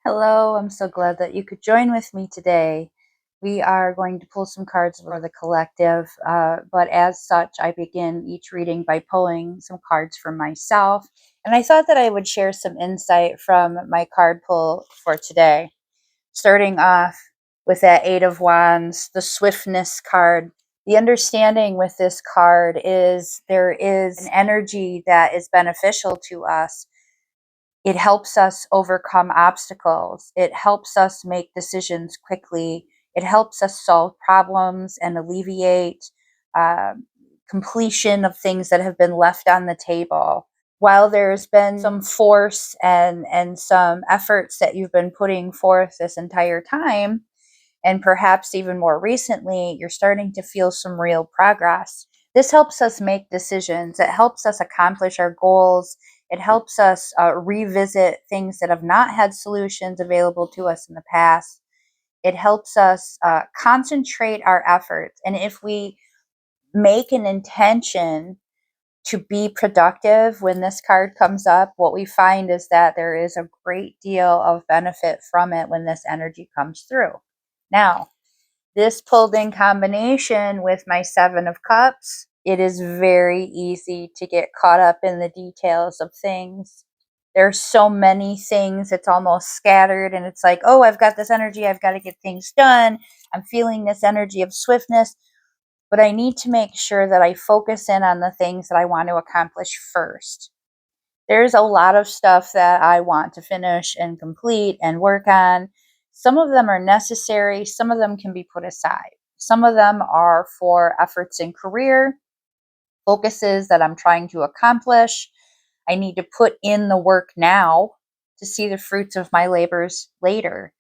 Hello, I'm so glad that you could join with me today. We are going to pull some cards for the collective, but as such, I begin each reading by pulling some cards for myself. And I thought that I would share some insight from my card pull for today. Starting off with that Eight of Wands, the Swiftness card. The understanding with this card is there is an energy that is beneficial to us. It helps us overcome obstacles. It helps us make decisions quickly. It helps us solve problems and alleviate uh, completion of things that have been left on the table. While there's been some force and some efforts that you've been putting forth this entire time, and perhaps even more recently, you're starting to feel some real progress. This helps us make decisions. It helps us accomplish our goals. It helps us revisit things that have not had solutions available to us in the past. It helps us concentrate our efforts. And if we make an intention to be productive when this card comes up, what we find is that there is a great deal of benefit from it when this energy comes through. Now, this pulled in combination with my Seven of Cups, it is very easy to get caught up in the details of things. There's so many things, it's almost scattered, and it's like, oh, I've got this energy, I've got to get things done. I'm feeling this energy of swiftness, but I need to make sure that I focus in on the things that I want to accomplish first. There's a lot of stuff that I want to finish and complete and work on. Some of them are necessary, some of them can be put aside. Some of them are for efforts in career, focuses that I'm trying to accomplish. I need to put in the work now to see the fruits of my labors later.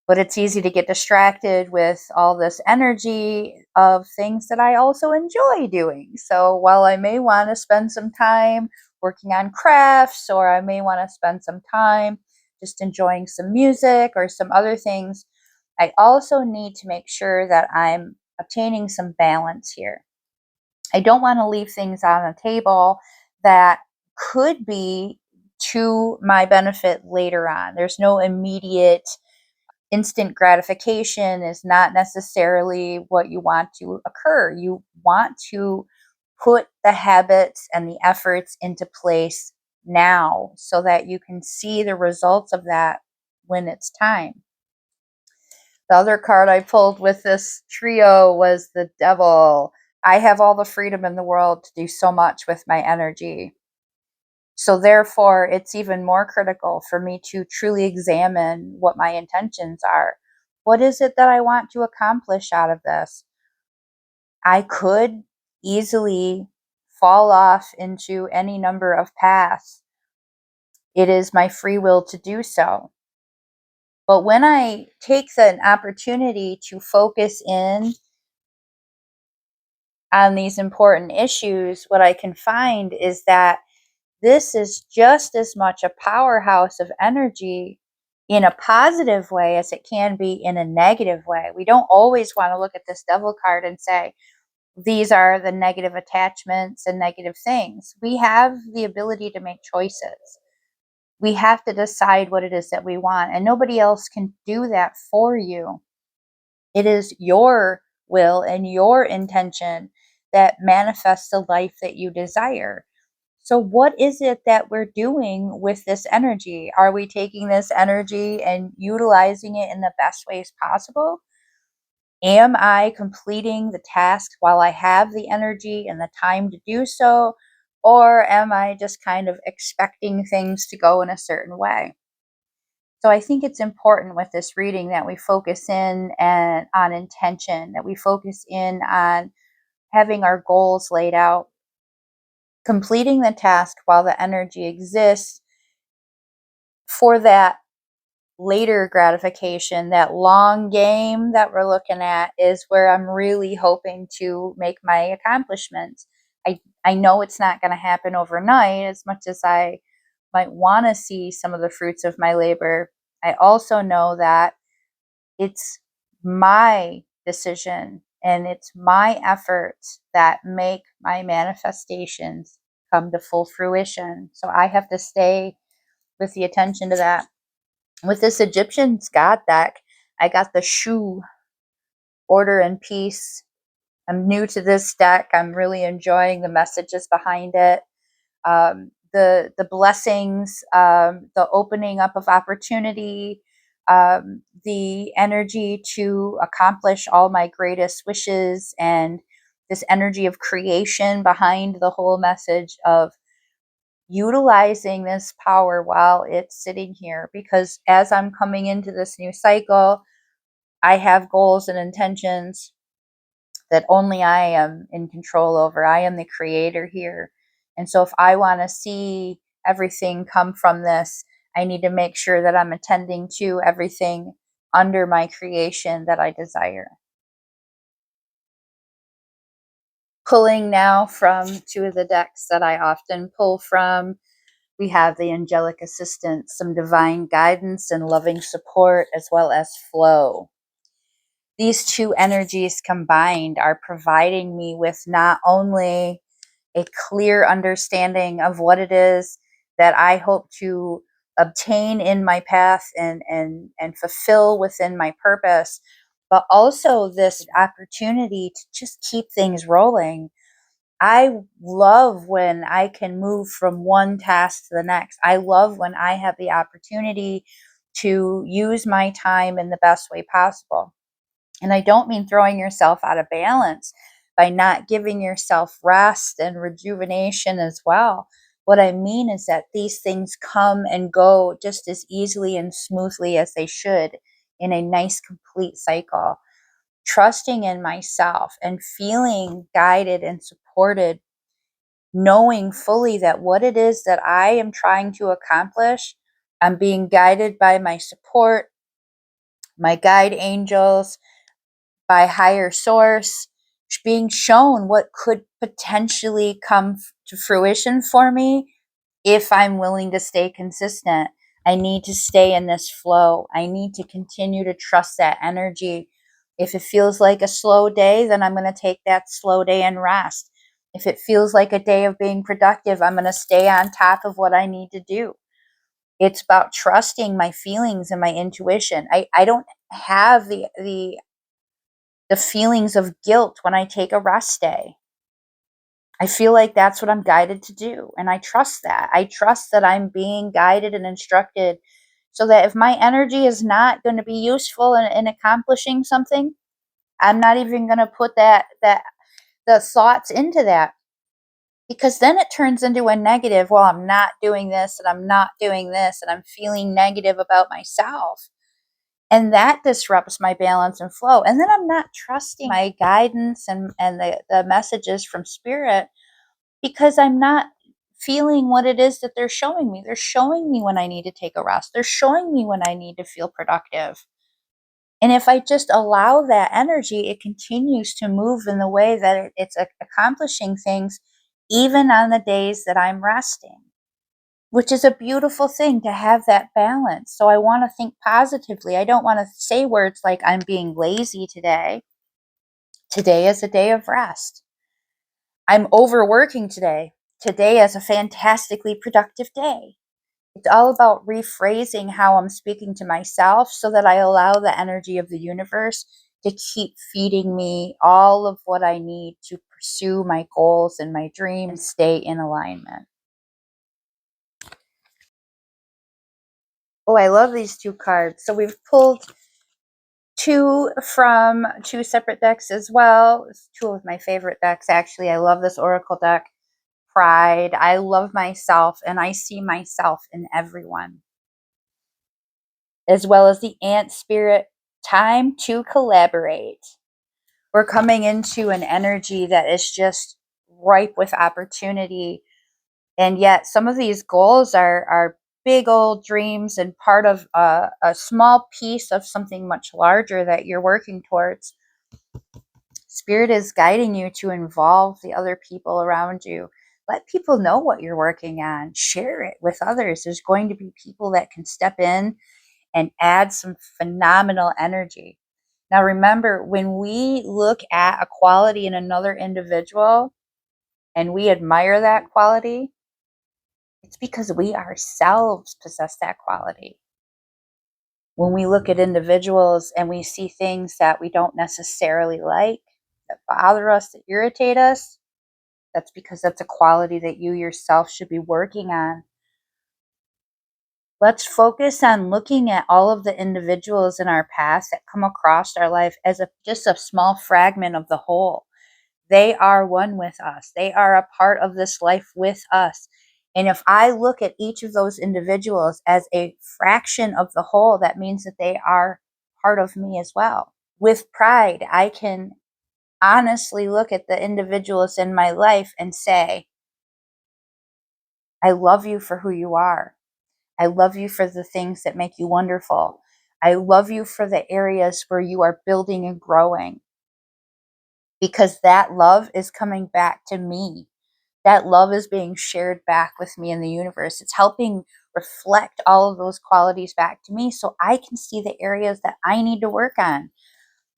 But it's easy to get distracted with all this energy of things that I also enjoy doing. So while I may want to spend some time working on crafts, or I may want to spend some time just enjoying some music or some other things, I also need to make sure that I'm obtaining some balance here. I don't want to leave things on the table that could be to my benefit later on. There's no immediate instant gratification is not necessarily what you want to occur. You want to put the habits and the efforts into place now so that you can see the results of that when it's time. The other card I pulled with this trio was the Devil. I have all the freedom in the world to do so much with my energy. So therefore, it's even more critical for me to truly examine what my intentions are. What is it that I want to accomplish out of this? I could easily fall off into any number of paths. It is my free will to do so. But when I take the opportunity to focus in on these important issues, what I can find is that this is just as much a powerhouse of energy in a positive way as it can be in a negative way. We don't always want to look at this Devil card and say, these are the negative attachments and negative things. We have the ability to make choices. We have to decide what it is that we want, and nobody else can do that for you. It is your will and your intention that manifests the life that you desire. So, what is it that we're doing with this energy? Are we taking this energy and utilizing it in the best ways possible? Am I completing the task while I have the energy and the time to do so? Or am I just kind of expecting things to go in a certain way? So I think it's important with this reading that we focus in and on intention, that we focus in on having our goals laid out, completing the task while the energy exists for that later gratification. That long game that we're looking at is where I'm really hoping to make my accomplishments. I know it's not going to happen overnight as much as I might want to see some of the fruits of my labor. I also know that it's my decision and it's my efforts that make my manifestations come to full fruition. So I have to stay with the attention to that. With this Egyptian God deck, I got the Shu, Order and Peace. I'm new to this deck. I'm really enjoying the messages behind it. The blessings, the opening up of opportunity, the energy to accomplish all my greatest wishes, and this energy of creation behind the whole message of utilizing this power while it's sitting here. Because as I'm coming into this new cycle, I have goals and intentions that only I am in control over. I am the creator here. And so if I want to see everything come from this, I need to make sure that I'm attending to everything under my creation that I desire. Pulling now from two of the decks that I often pull from, we have the angelic assistance, some divine guidance and loving support, as well as flow. These two energies combined are providing me with not only a clear understanding of what it is that I hope to obtain in my path and fulfill within my purpose, but also this opportunity to just keep things rolling. I love when I can move from one task to the next. I love when I have the opportunity to use my time in the best way possible. And I don't mean throwing yourself out of balance by not giving yourself rest and rejuvenation as well. What I mean is that these things come and go just as easily and smoothly as they should in a nice, complete cycle. Trusting in myself and feeling guided and supported, knowing fully that what it is that I am trying to accomplish, I'm being guided by my support, my guide angels, by higher source, being shown what could potentially come to fruition for me if I'm willing to stay consistent. I need to stay in this flow. I need to continue to trust that energy. If it feels like a slow day, then I'm going to take that slow day and rest. If it feels like a day of being productive, I'm going to stay on top of what I need to do. It's about trusting my feelings and my intuition. I don't have the feelings of guilt when I take a rest day. I feel like that's what I'm guided to do. And I trust that. I trust that I'm being guided and instructed so that if my energy is not going to be useful in accomplishing something, I'm not even going to put the thoughts into that, because then it turns into a negative. Well, I'm not doing this and I'm not doing this and I'm feeling negative about myself. And that disrupts my balance and flow. And then I'm not trusting my guidance and the messages from spirit, because I'm not feeling what it is that they're showing me. They're showing me when I need to take a rest. They're showing me when I need to feel productive. And if I just allow that energy, it continues to move in the way that it's accomplishing things, even on the days that I'm resting, which is a beautiful thing to have that balance. So I want to think positively. I don't want to say words like I'm being lazy today. Today is a day of rest. I'm overworking today. Today is a fantastically productive day. It's all about rephrasing how I'm speaking to myself so that I allow the energy of the universe to keep feeding me all of what I need to pursue my goals and my dreams and stay in alignment. Oh, I love these two cards. So we've pulled two from two separate decks as well. It's two of my favorite decks, actually. I love this Oracle deck. Pride. I love myself and I see myself in everyone. As well as the Ant Spirit. Time to collaborate. We're coming into an energy that is just ripe with opportunity. And yet some of these goals are big old dreams and part of a small piece of something much larger that you're working towards. Spirit is guiding you to involve the other people around you. Let people know what you're working on. Share it with others. There's going to be people that can step in and add some phenomenal energy. Now, remember, when we look at a quality in another individual and we admire that quality, it's because we ourselves possess that quality. When we look at individuals and we see things that we don't necessarily like, that bother us, that irritate us, that's because that's a quality that you yourself should be working on. Let's focus on looking at all of the individuals in our past that come across our life as just a small fragment of the whole. They are one with us. They are a part of this life with us. And if I look at each of those individuals as a fraction of the whole, that means that they are part of me as well. With pride, I can honestly look at the individuals in my life and say, I love you for who you are. I love you for the things that make you wonderful. I love you for the areas where you are building and growing, because that love is coming back to me. That love is being shared back with me in the universe. It's helping reflect all of those qualities back to me so I can see the areas that I need to work on.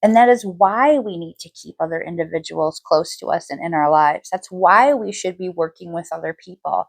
And that is why we need to keep other individuals close to us and in our lives. That's why we should be working with other people.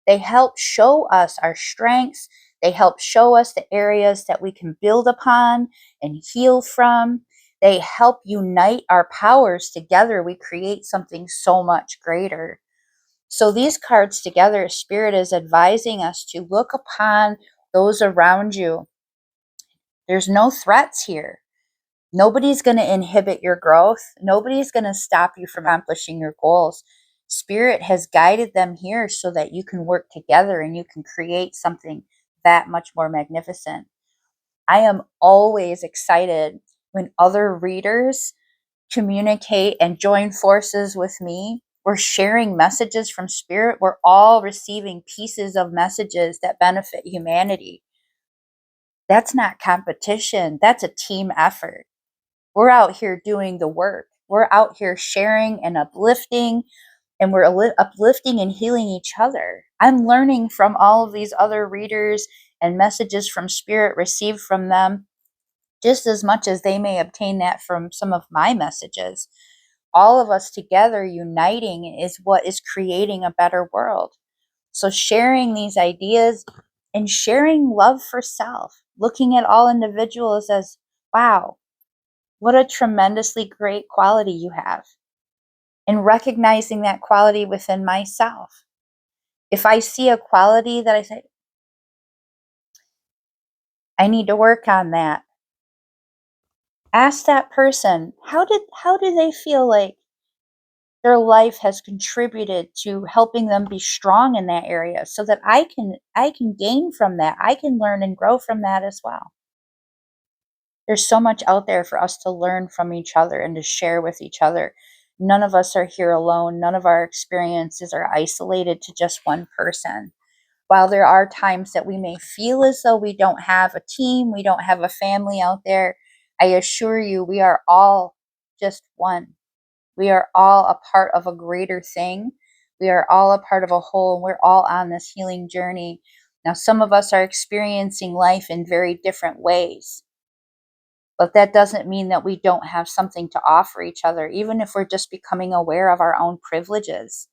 They help show us our strengths. They help show us the areas that we can build upon and heal from. They help unite our powers together. We create something so much greater. So these cards together, Spirit is advising us to look upon those around you. There's no threats here. Nobody's going to inhibit your growth. Nobody's going to stop you from accomplishing your goals. Spirit has guided them here so that you can work together and you can create something that much more magnificent. I am always excited when other readers communicate and join forces with me. We're sharing messages from Spirit. We're all receiving pieces of messages that benefit humanity. That's not competition. That's a team effort. We're out here doing the work. We're out here sharing and uplifting, and we're uplifting and healing each other. I'm learning from all of these other readers and messages from Spirit received from them just as much as they may obtain that from some of my messages. All of us together uniting is what is creating a better world. So sharing these ideas and sharing love for self, looking at all individuals as, wow, what a tremendously great quality you have. And recognizing that quality within myself. If I see a quality that I say, I need to work on that, ask that person, how do they feel like their life has contributed to helping them be strong in that area, so that I can gain from that. I can learn and grow from that as well. There's so much out there for us to learn from each other and to share with each other. None of us are here alone. None of our experiences are isolated to just one person. While there are times that we may feel as though we don't have a team, we don't have a family out there, I assure you we are all just one. We are all a part of a greater thing. We are all a part of a whole, and we're all on this healing journey. Now, some of us are experiencing life in very different ways, but that doesn't mean that we don't have something to offer each other, even if we're just becoming aware of our own privileges,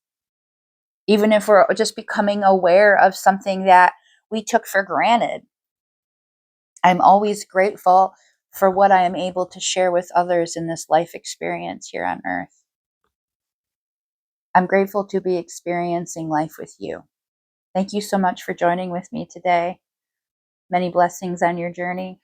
even if we're just becoming aware of something that we took for granted. I'm always grateful for what I am able to share with others in this life experience here on earth. I'm grateful to be experiencing life with you. Thank you so much for joining with me today. Many blessings on your journey.